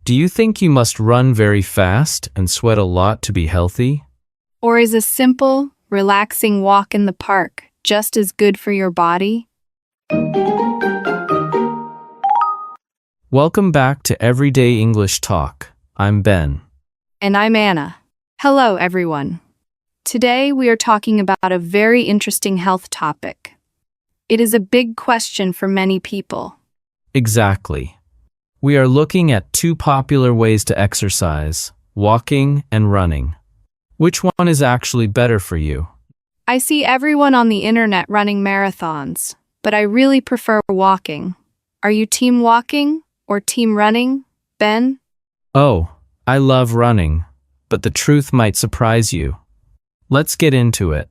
Do you think you must run very fast and sweat a lot to be healthy? Or is a simple, relaxing walk in the park just as good for your body? Welcome back to Everyday English Talk. I'm Ben. And I'm Anna. Hello, everyone. Today we are talking about a very interesting health topic. It is a big question for many people. Exactly. We are looking at two popular ways to exercise, walking and running. Which one is actually better for you? I see everyone on the internet running marathons, but I really prefer walking. Are you team walking or team running, Ben? Oh, I love running, but the truth might surprise you. Let's get into it.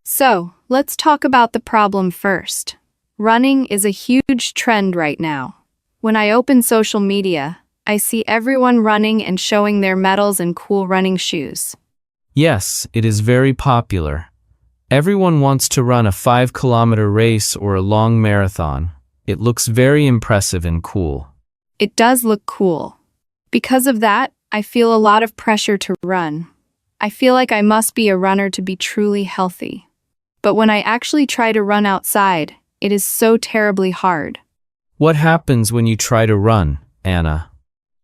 So, let's talk about the problem first. Running is a huge trend right now. When I open social media, I see everyone running and showing their medals and cool running shoes. Yes, it is very popular. Everyone wants to run a 5-kilometer race or a long marathon. It looks very impressive and cool. It does look cool. Because of that, I feel a lot of pressure to run. I feel like I must be a runner to be truly healthy. But when I actually try to run outside, it is so terribly hard. What happens when you try to run, Anna?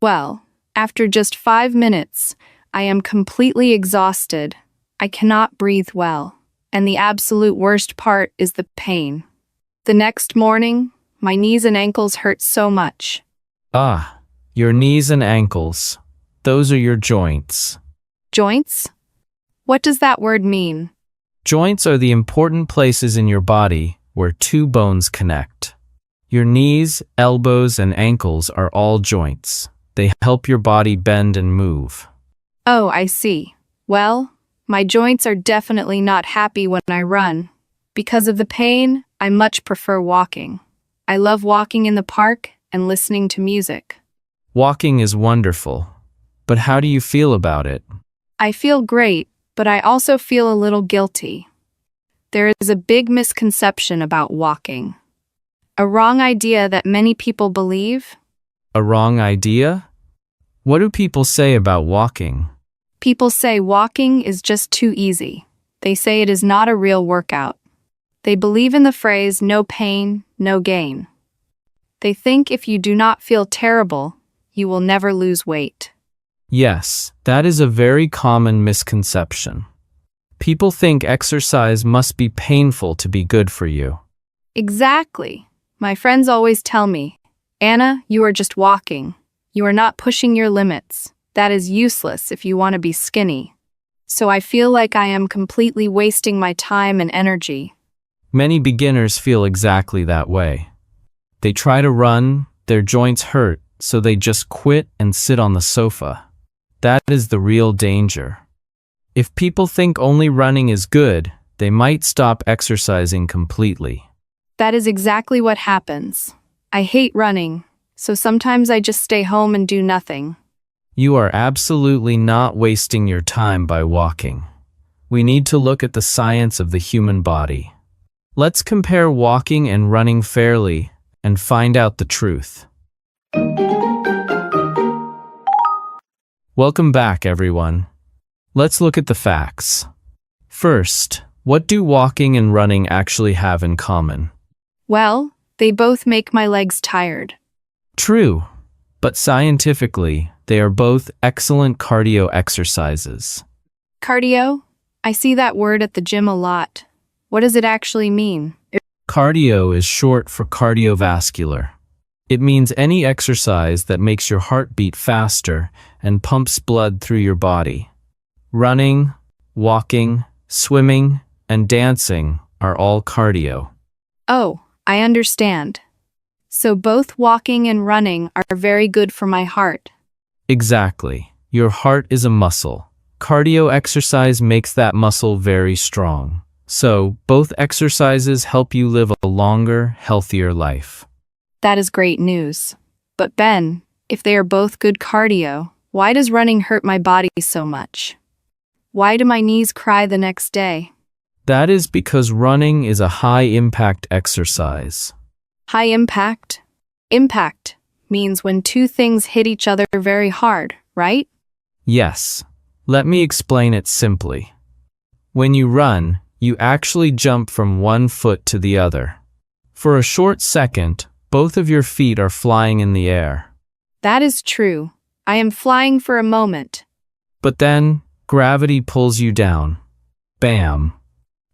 Well, after just 5 minutes, I am completely exhausted. I cannot breathe well. And the absolute worst part is the pain. The next morning, my knees and ankles hurt so much. Ah, your knees and ankles. Those are your joints. Joints? What does that word mean? Joints are the important places in your body where two bones connect. Your knees, elbows, and ankles are all joints. They help your body bend and move. Oh, I see. Well, my joints are definitely not happy when I run. Because of the pain, I much prefer walking. I love walking in the park and listening to music. Walking is wonderful, but how do you feel about it? I feel great, but I also feel a little guilty. There is a big misconception about walking. A wrong idea that many people believe. A wrong idea? What do people say about walking? People say walking is just too easy. They say it is not a real workout. They believe in the phrase, no pain, no gain. They think if you do not feel terrible, you will never lose weight. Yes, that is a very common misconception. People think exercise must be painful to be good for you. Exactly. My friends always tell me, Anna, you are just walking. You are not pushing your limits. That is useless if you want to be skinny. So I feel like I am completely wasting my time and energy. Many beginners feel exactly that way. They try to run, their joints hurt, so they just quit and sit on the sofa. That is the real danger. If people think only running is good, they might stop exercising completely. That is exactly what happens. I hate running, so sometimes I just stay home and do nothing. You are absolutely not wasting your time by walking. We need to look at the science of the human body. Let's compare walking and running fairly and find out the truth. Welcome back, everyone. Let's look at the facts. First, what do walking and running actually have in common? Well, they both make my legs tired. True, but scientifically, they are both excellent cardio exercises. Cardio? I see that word at the gym a lot. What does it actually mean? Cardio is short for cardiovascular. It means any exercise that makes your heart beat faster and pumps blood through your body. Running, walking, swimming, and dancing are all cardio. Oh, I understand. So both walking and running are very good for my heart. Exactly. Your heart is a muscle. Cardio exercise makes that muscle very strong. So, both exercises help you live a longer, healthier life. That is great news. But Ben, if they are both good cardio, why does running hurt my body so much? Why do my knees cry the next day? That is because running is a high-impact exercise. High impact? Impact means when two things hit each other very hard, right? Yes. Let me explain it simply. When you run, you actually jump from one foot to the other. For a short second, both of your feet are flying in the air. That is true. I am flying for a moment. But then, gravity pulls you down. Bam!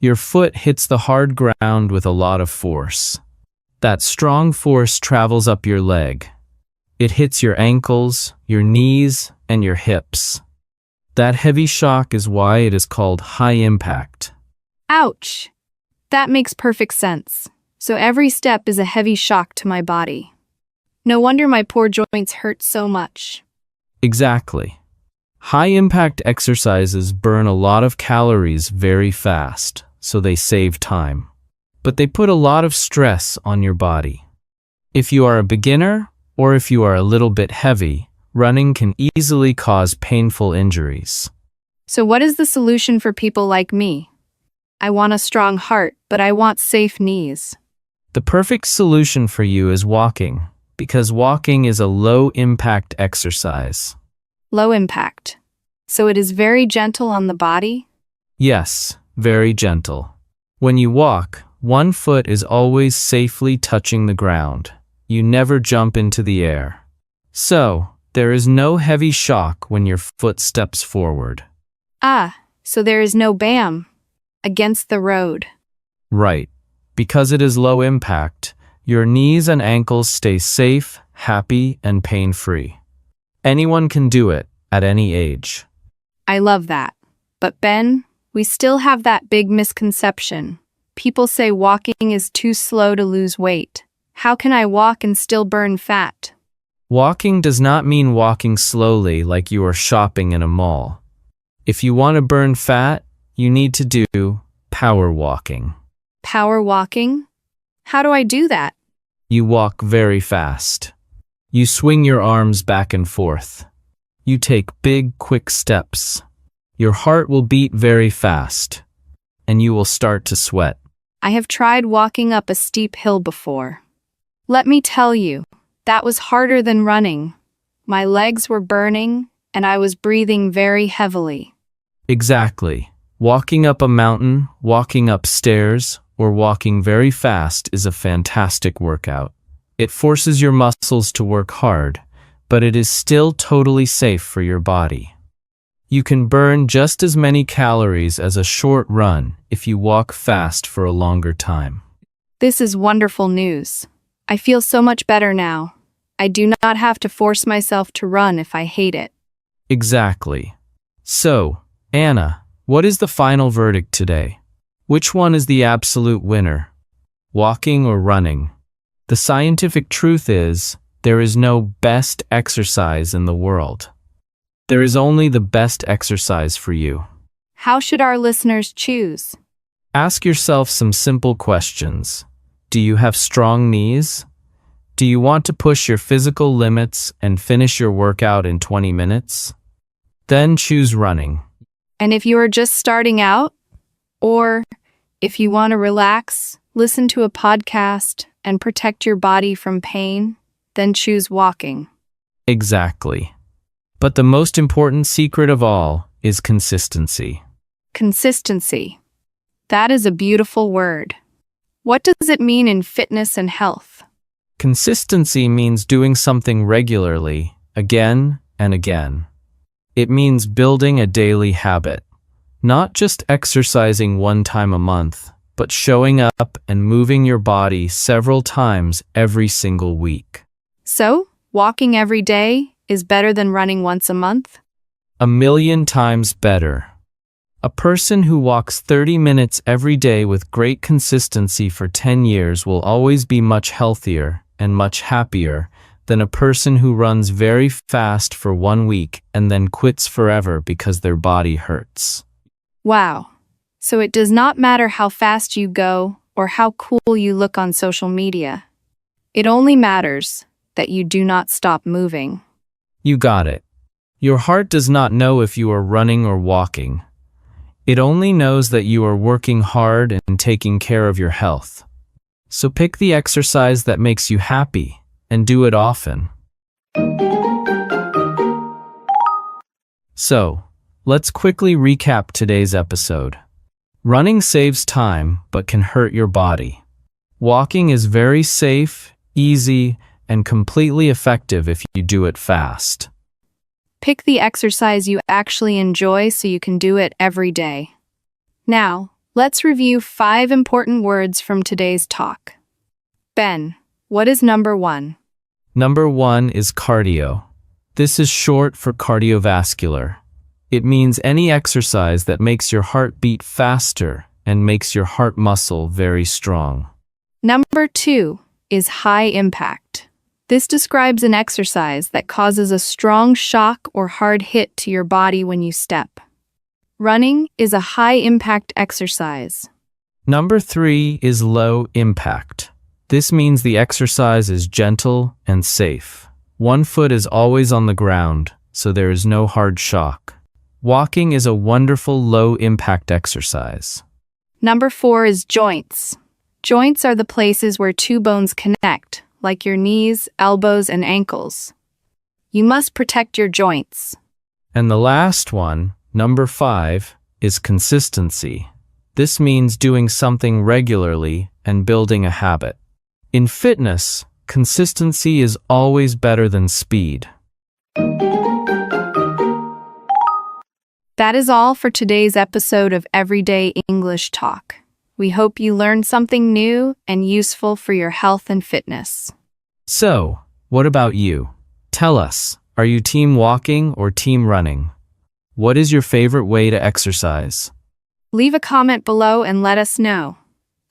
Your foot hits the hard ground with a lot of force. That strong force travels up your leg. It hits your ankles, your knees, and your hips. That heavy shock is why it is called high impact. Ouch! That makes perfect sense. So every step is a heavy shock to my body. No wonder my poor joints hurt so much. Exactly. High-impact exercises burn a lot of calories very fast, so they save time. But they put a lot of stress on your body. If you are a beginner, or if you are a little bit heavy, running can easily cause painful injuries. So what is the solution for people like me? I want a strong heart, but I want safe knees. The perfect solution for you is walking, because walking is a low-impact exercise. Low impact. So it is very gentle on the body? Yes, very gentle. When you walk, one foot is always safely touching the ground. You never jump into the air. So, there is no heavy shock when your foot steps forward. Ah, so there is no bam against the road. Right. Because it is low impact, your knees and ankles stay safe, happy, and pain-free. Anyone can do it, at any age. I love that. But Ben, we still have that big misconception. People say walking is too slow to lose weight. How can I walk and still burn fat? Walking does not mean walking slowly like you are shopping in a mall. If you want to burn fat, you need to do power walking. Power walking? How do I do that? You walk very fast. You swing your arms back and forth. You take big, quick steps. Your heart will beat very fast, and you will start to sweat. I have tried walking up a steep hill before. Let me tell you, that was harder than running. My legs were burning, and I was breathing very heavily. Exactly. Walking up a mountain, walking up stairs, or walking very fast is a fantastic workout. It forces your muscles to work hard, but it is still totally safe for your body. You can burn just as many calories as a short run if you walk fast for a longer time. This is wonderful news. I feel so much better now. I do not have to force myself to run if I hate it. Exactly. So, Anna, what is the final verdict today? Which one is the absolute winner? Walking or running? The scientific truth is, there is no best exercise in the world. There is only the best exercise for you. How should our listeners choose? Ask yourself some simple questions. Do you have strong knees? Do you want to push your physical limits and finish your workout in 20 minutes? Then choose running. And if you are just starting out, or if you want to relax, listen to a podcast, and protect your body from pain, then choose walking. Exactly. But the most important secret of all is consistency. Consistency. That is a beautiful word. What does it mean in fitness and health? Consistency means doing something regularly, again and again. It means building a daily habit, not just exercising one time a month, but showing up and moving your body several times every single week. So, walking every day is better than running once a month? 1,000,000 times better. A person who walks 30 minutes every day with great consistency for 10 years will always be much healthier and much happier than a person who runs very fast for 1 week and then quits forever because their body hurts. Wow. So it does not matter how fast you go or how cool you look on social media. It only matters that you do not stop moving. You got it. Your heart does not know if you are running or walking. It only knows that you are working hard and taking care of your health. So pick the exercise that makes you happy and do it often. So, let's quickly recap today's episode. Running saves time but can hurt your body. Walking is very safe, easy, and completely effective if you do it fast. Pick the exercise you actually enjoy so you can do it every day. Now, let's review 5 important words from today's talk. Ben, what is number 1? Number 1 is cardio. This is short for cardiovascular. It means any exercise that makes your heart beat faster and makes your heart muscle very strong. Number 2 is high impact. This describes an exercise that causes a strong shock or hard hit to your body when you step. Running is a high-impact exercise. Number 3 is low impact. This means the exercise is gentle and safe. One foot is always on the ground, so there is no hard shock. Walking is a wonderful low-impact exercise. Number 4 is joints. Joints are the places where 2 bones connect, like your knees, elbows, and ankles. You must protect your joints. And the last one, number 5, is consistency. This means doing something regularly and building a habit. In fitness, consistency is always better than speed. That is all for today's episode of Everyday English Talk. We hope you learned something new and useful for your health and fitness. So, what about you? Tell us, are you team walking or team running? What is your favorite way to exercise? Leave a comment below and let us know.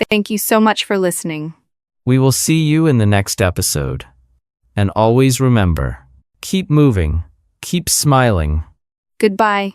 Thank you so much for listening. We will see you in the next episode. And always remember, keep moving, keep smiling. Goodbye.